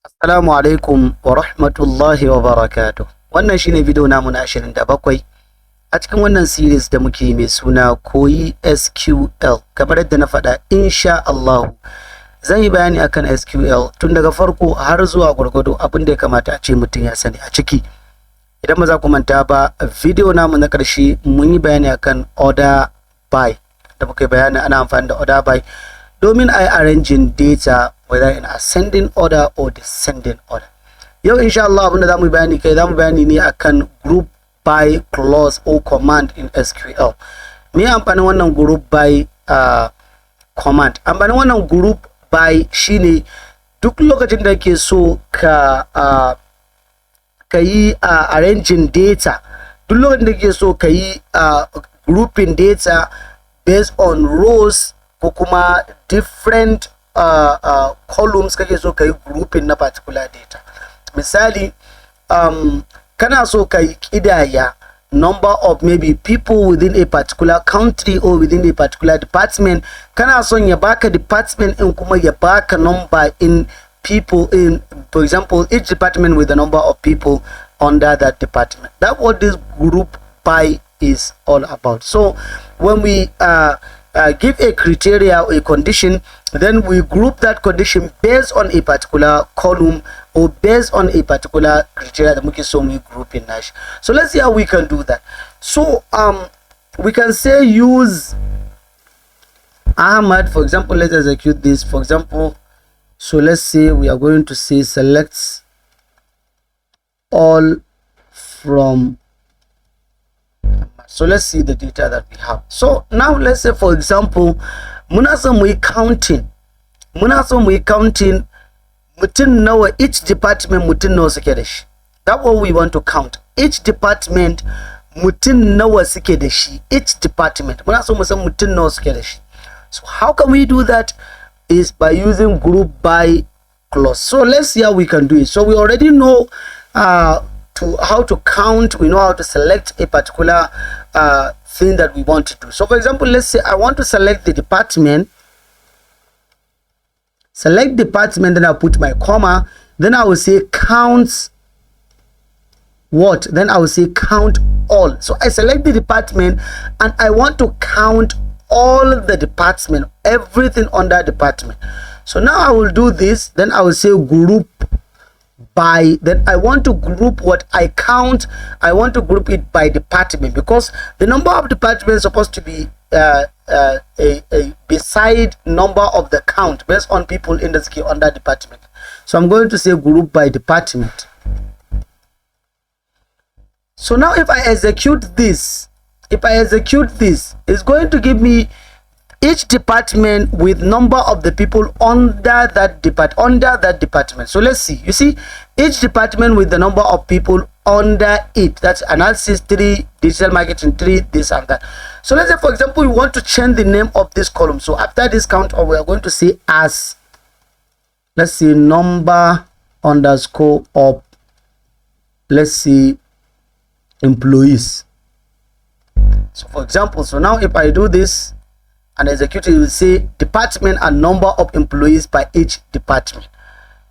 Assalamu alaikum wa rahmatullahi wa barakatuh. Wannan shine video namu na 27 a cikin wannan series da muke mai suna Koyi SQL. Kamar yadda na faɗa, insha Allah zan yi bayani akan SQL tun daga farko har zuwa gwargwado abin da ya kamata a ce mutum ya sani a ciki. Idan ba za ku manta ba, video namu na ƙarshe mun yi bayani akan order by, da muka yi bayani ana amfani da order by domin a yi arranging data whether in ascending order or descending order. Yau insha Allah abinda zamu bayani ne akan group by clause or command in SQL. Me amfanin wannan group by command? Amfanin wannan group by shine duk lokacin da kake so ka yi arranging data, duk lokacin da kake so ka yi grouping data based on rows ko kuma different columns kake so ka yi grouping na particular data. Misali, kana so ka yi kidaya number of maybe people within a particular country or within a particular department. Kana son ya baka department in kuma ya baka number in people in, for example, each department with the number of people under that department. That's what this group by is all about. So when we give a criteria or a condition, then we group that condition based on a particular column or based on a particular criteria that we so we group in Nash. So let's see how we can do that. So we can say use Ahmad, for example. Let's execute this, for example. So let's say we are going to say select all from. So let's see the data that we have. So now let's say, for example, muna so mu counting mutun nawa, each department mutun nawa suke da shi. That's what we want to count. Each department mutun nawa suke da shi. Each department muna so mu san mutun nawa suke da shi. So how can we do that? Is by using group by clause. So let's see how we can do it. So we already know how to count, we know how to select a particular thing that we want to do. So for example, let's say I want to select the department, then I'll put my comma, then I will say count what? Then I will say count all. So I select the department and I want to count all the department, everything under department. So now I will do this, then I will say group by, then I want to group what I count. I want to group it by department because the number of departments is supposed to be a beside number of the count based on people in the scale under department. So I'm going to say group by department. So now if I execute this, it's going to give me each department with number of the people under that department. So let's see. You see, each department with the number of people under it. That's analysis 3, digital marketing 3, this and that. So let's say, for example, we want to change the name of this column. So after this count, we are going to say as, let's see, number underscore of, let's see, employees. So for example, so now if I do this and execute it, will say department and number of employees by each department.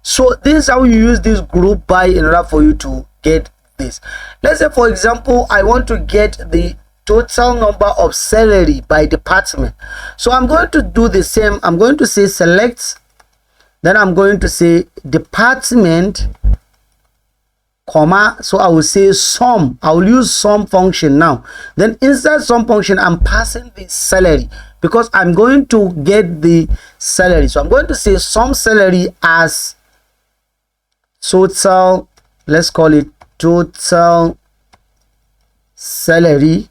So this is how you use this group by in order for you to get this. Let's say, for example, I want to get the total number of salary by department. So I'm going to do the same. I'm going to say select, then I'm going to say department, comma, so I will say sum. I will use sum function now. Then inside sum function, I'm passing the salary because I'm going to get the salary. So I'm going to say sum salary as total, let's call it total salary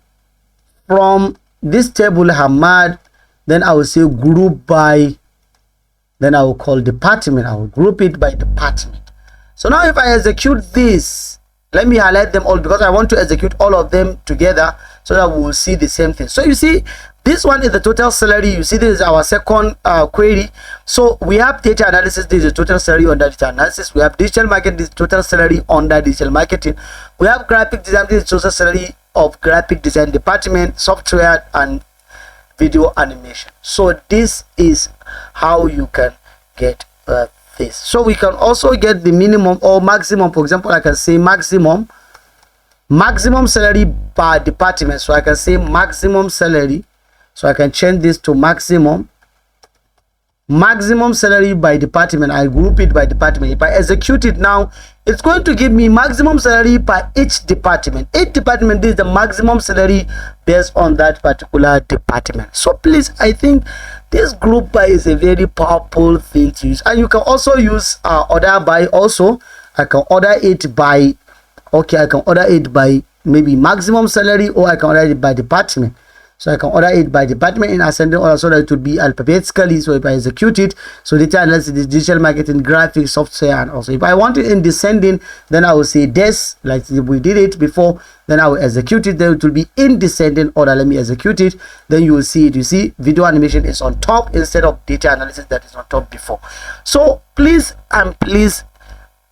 from this table Hamad. Then I will say group by, then I will call department. I will group it by department. So now if I execute this, let me highlight them all because I want to execute all of them together so that we will see the same thing. So you see, this one is the total salary. You see, this is our second query. So we have data analysis. This is total salary under data analysis. We have digital marketing. This is total salary under digital marketing. We have graphic design. This is total salary of graphic design department, software and video animation. So this is how you can get this. So we can also get the minimum or maximum. For example, I can say maximum salary per department. So I can say maximum salary. So I can change this to maximum salary by department. I group it by department. If I execute it now, it's going to give me maximum salary per each department. Each department is the maximum salary based on that particular department. So please, I think this group by is a very powerful thing to use. And you can also use order by. Also I can order it by, okay, I can order it by maybe maximum salary, or I can order it by department. So I can order it by department in ascending order so that it would be alphabetically. So if I execute it, so data analysis, digital marketing, graphics, software, and also if I want it in descending, then I will say this, like we did it before. Then I will execute it. Then it will be in descending order. Let me execute it. Then you will see it. You see video animation is on top instead of data analysis that is on top before. So please and please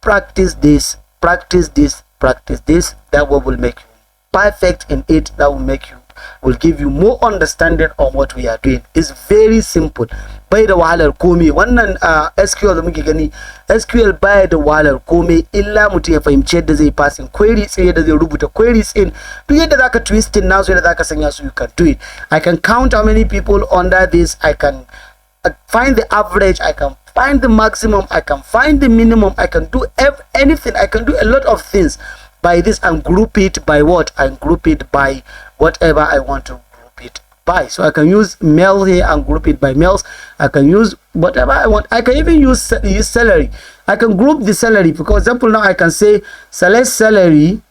practice this. Practice this. Practice this. That will make you perfect in it. That will give you more understanding on what we are doing. It's very simple. Bai da wahalar komai. Wannan SQL da muke gani, SQL bai da wahalar komai illa mutum ya fahimci yadda zai passing queries, yadda zai rubuta queries in, duk yadda zaka twist in nasu, yadda zaka sanya su, you can do it. I can count how many people under this. I can find the average. I can find the maximum. I can find the minimum. I can do anything. I can do a lot of things by this and group it by what? And group it by whatever I want to group it by. So I can use mail here and group it by mails. I can use whatever I want. I can even use salary. I can group the salary. For example, now I can say select salary,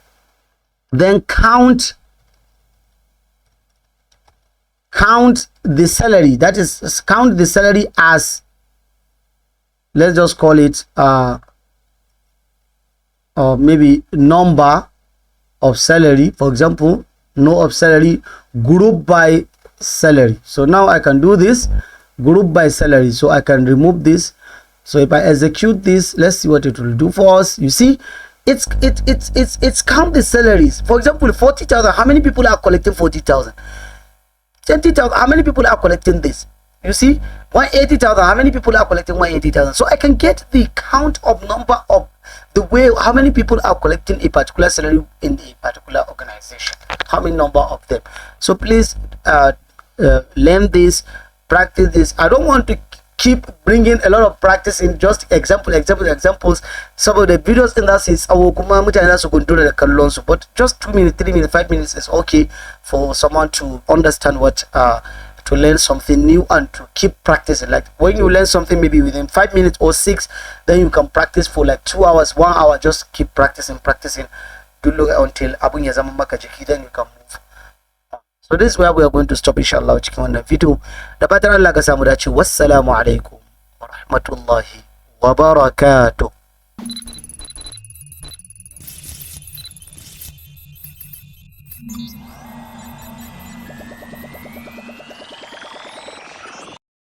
then count the salary. That is, count the salary as, let's just call it or maybe number of salary. For example, no of salary, group by salary. So now I can do this, group by salary. So I can remove this. So if I execute this, let's see what it will do for us. You see, it's count the salaries. For example, 40,000. How many people are collecting 40,000? 20,000. How many people are collecting this? You see, 180,000. How many people are collecting 180,000? So I can get the count of number of the way how many people are collecting a particular salary in a particular organization, how many number of them. So please learn this, practice this. I don't want to keep bringing a lot of practice in, just examples. Some of the videos in that says kuma mutane su control da kallon su, but just 2 minutes, 3 minutes, 5 minutes is okay for someone to understand what to learn something new and to keep practicing. Like when you learn something maybe within 5 minutes or 6, then you can practice for like 2 hours, 1 hour. Just keep practicing until abun ya zama maka jiki, then you can move. So this is where we are going to stop, inshallah, cikin wannan video. Da fatan Allah ka samu dace. Wassalamu alaikum wa rahmatullahi wa barakatuh.